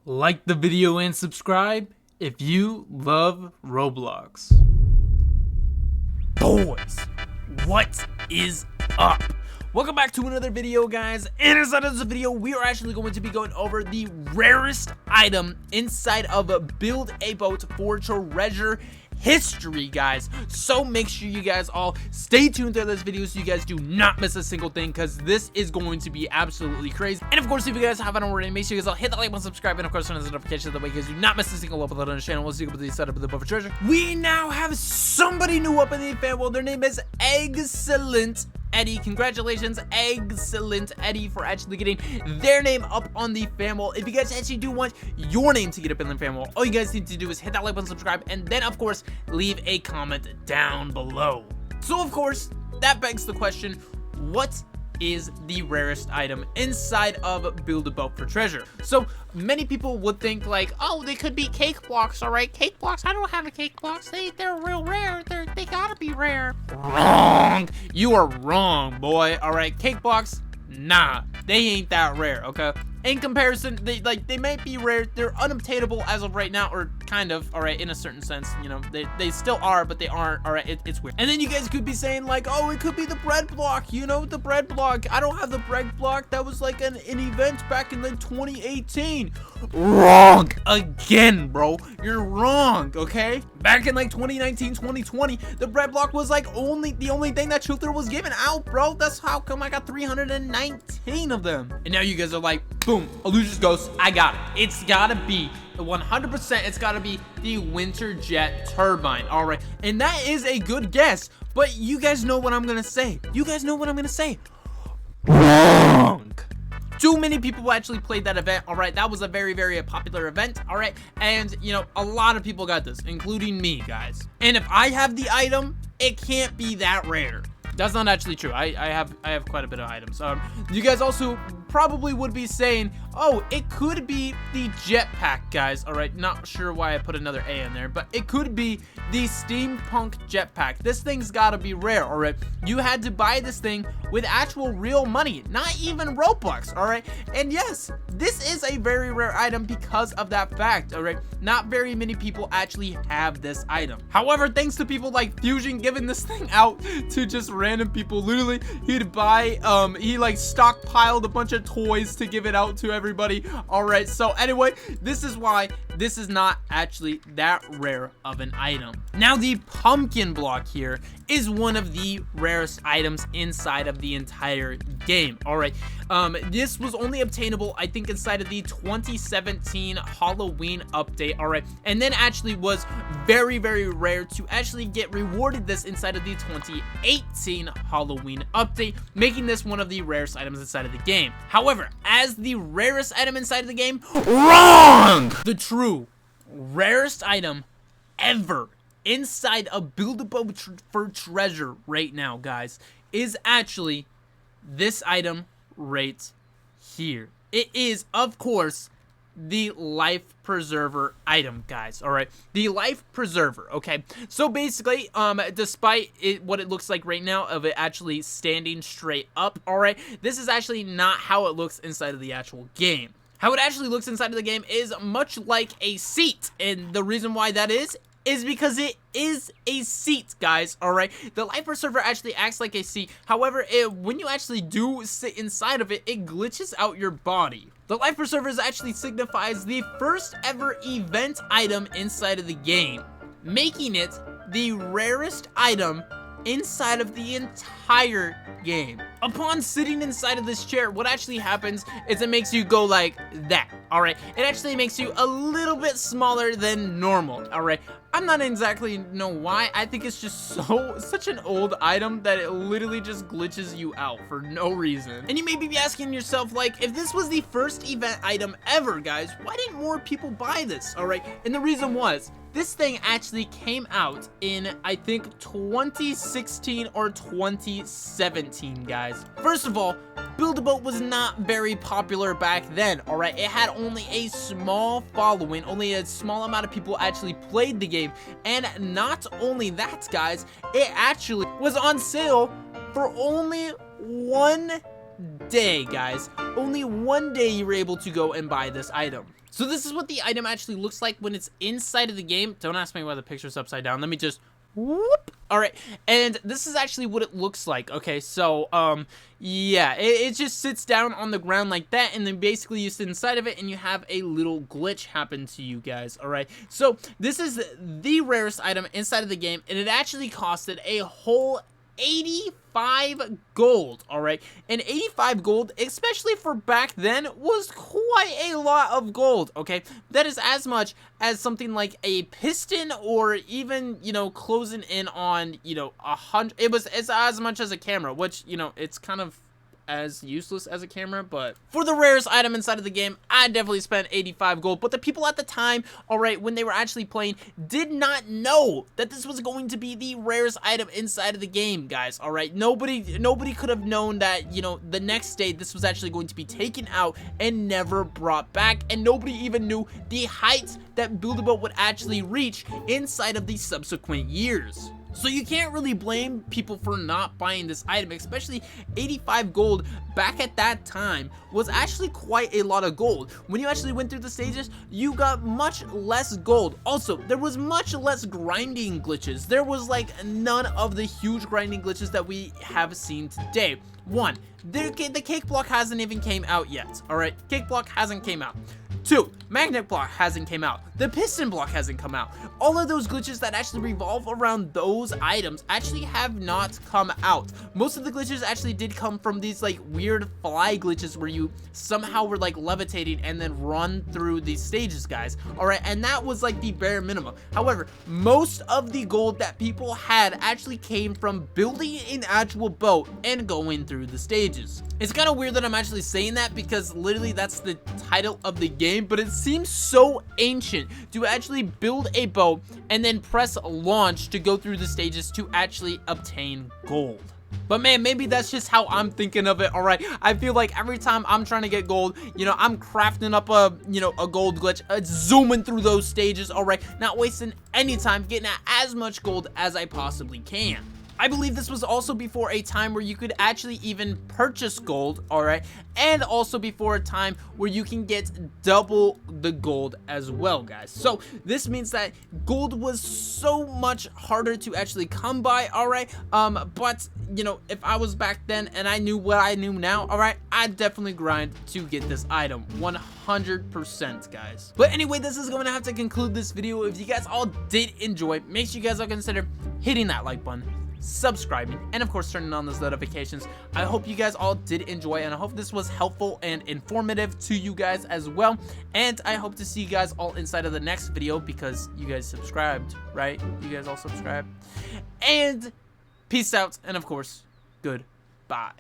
Like the video and subscribe if you love Roblox. Boys, what is up? Welcome back to another video, guys. And inside of this video, we are actually going to be going over the rarest item inside of Build a Boat for Treasure history, guys. So make sure you guys all stay tuned through this video so you guys do not miss a single thing, because this is going to be absolutely crazy. And of course, if you guys haven't already, make sure you guys all hit that like button, subscribe, and of course turn on the notifications, that way you guys do not miss a single upload on the channel. We'll see you with the setup of the Boat for Treasure. We now have somebody new up in the fan world. Their name is Excellent Eddie. Congratulations, Excellent Eddie, for actually getting their name up on the fan wall. If you guys actually do want your name to get up in the fan wall, all you guys need to do is hit that like button, subscribe, and then of course leave a comment down below. So of course, that begs the question, what is the rarest item inside of Build a Boat for Treasure? So many people would think like, oh, they could be cake blocks. All right, cake blocks. I don't have a cake blocks. They're real rare. They gotta be rare. Wrong. You are wrong, boy. All right, cake blocks. Nah, they ain't that rare. Okay. In comparison, they might be rare. They're unobtainable as of right now, or kind of, all right, in a certain sense. You know, they still are, but they aren't. All right, it's weird. And then you guys could be saying like, oh, it could be the bread block. You know, the bread block. I don't have the bread block. That was like an event back in like 2018. Wrong again, bro. You're wrong. Okay. Back in like 2019, 2020, the bread block was like the only thing that Truther was giving out, bro. That's how come I got 319 of them. And now you guys are like, boom, Illusion's Ghost, I got it. It's gotta be 100%. It's gotta be the Winter Jet Turbine. All right, and that is a good guess, but you guys know what I'm gonna say. You guys know what I'm gonna say. Wrong. Too many people actually played that event. All right, that was a very, very popular event. All right, and you know, a lot of people got this, including me, guys. And if I have the item, it can't be that rare. That's not actually true. I have quite a bit of items. You guys also probably would be saying, oh, it could be the jetpack, guys. All right, not sure why I put another A in there, but it could be the steampunk jetpack. This thing's gotta be rare. All right, you had to buy this thing with actual real money, not even Roblox. All right, and yes, this is a very rare item because of that fact. All right, not very many people actually have this item. However, thanks to people like Fusion giving this thing out to just random people, literally he'd buy he like stockpiled a bunch of toys to give it out to everybody. All right, so anyway, this is why this is not actually that rare of an item. Now the pumpkin block here is one of the rarest items inside of the entire game. All right, this was only obtainable, I think, inside of the 2017 Halloween update. All right, and then actually was very, very rare to actually get rewarded this inside of the 2018 Halloween update, making this one of the rarest items inside of the game. However, as the rarest item inside of the game, wrong! The true rarest item ever inside of Build a Boat for Treasure right now, guys, is actually this item right here. It is, of course, the life preserver item, guys. All right, the life preserver. Okay, so basically, despite what it looks like right now of it actually standing straight up, all right, this is actually not how it looks inside of the actual game. How it actually looks inside of the game is much like a seat, and the reason why that is because it is a seat, guys. All right, the life preserver actually acts like a seat. However, when you actually do sit inside of it, it glitches out your body. The life preserver actually signifies the first ever event item inside of the game, making it the rarest item inside of the entire game. Upon sitting inside of this chair, what actually happens is it makes you go like that. All right, it actually makes you a little bit smaller than normal. All right, I'm not exactly know why. I think it's just such an old item that it literally just glitches you out for no reason. And you may be asking yourself, like, if this was the first event item ever, guys, why didn't more people buy this? All right, and the reason was, this thing actually came out in, I think, 2016 or 2017, guys. First of all, Build a Boat was not very popular back then, all right? It had only a small following, only a small amount of people actually played the game, and not only that, guys, it actually was on sale for only $1. day, guys. Only one day you were able to go and buy this item. So this is what the item actually looks like when it's inside of the game. Don't ask me why the picture's upside down. Let me just whoop. All right, and this is actually what it looks like. Okay, so yeah, it just sits down on the ground like that, and then basically you sit inside of it and you have a little glitch happen to you guys. All right, so this is the rarest item inside of the game, and it actually costed a whole 85 gold. All right, and 85 gold, especially for back then, was quite a lot of gold. Okay, that is as much as something like a piston, or even, you know, closing in on, you know, 100. It's as much as a camera, which, you know, it's kind of as useless as a camera, but for the rarest item inside of the game, I definitely spent 85 gold. But the people at the time, all right, when they were actually playing, did not know that this was going to be the rarest item inside of the game, guys. All right, nobody could have known that, you know, the next day this was actually going to be taken out and never brought back, and nobody even knew the heights that Build-A-Boat would actually reach inside of the subsequent years. So you can't really blame people for not buying this item, especially 85 gold back at that time was actually quite a lot of gold. When you actually went through the stages, you got much less gold. Also, there was much less grinding glitches. There was like none of the huge grinding glitches that we have seen today. One, the cake block hasn't even came out yet. All right, cake block hasn't came out. 2, magnet block hasn't came out. The piston block hasn't come out. All of those glitches that actually revolve around those items actually have not come out. Most of the glitches actually did come from these like weird fly glitches where you somehow were like levitating and then run through these stages, guys. All right, and that was like the bare minimum. However, most of the gold that people had actually came from building an actual boat and going through the stages. It's kind of weird that I'm actually saying that, because literally that's the title of the game, but it seems so ancient to actually build a boat and then press launch to go through the stages to actually obtain gold. But man, maybe that's just how I'm thinking of it. All right, I feel like every time I'm trying to get gold, you know, I'm crafting up a, you know, a gold glitch, zooming through those stages. All right, not wasting any time, getting at as much gold as I possibly can. I believe this was also before a time where you could actually even purchase gold, all right? And also before a time where you can get double the gold as well, guys. So this means that gold was so much harder to actually come by, all right? But, you know, if I was back then and I knew what I knew now, all right, I'd definitely grind to get this item, 100%, guys. But anyway, this is going to have to conclude this video. If you guys all did enjoy, make sure you guys all consider hitting that like button, subscribing, and of course turning on those notifications. I hope you guys all did enjoy, and I hope this was helpful and informative to you guys as well. And I hope to see you guys all inside of the next video, because you guys subscribed, right? You guys all subscribed. And peace out, and of course, goodbye.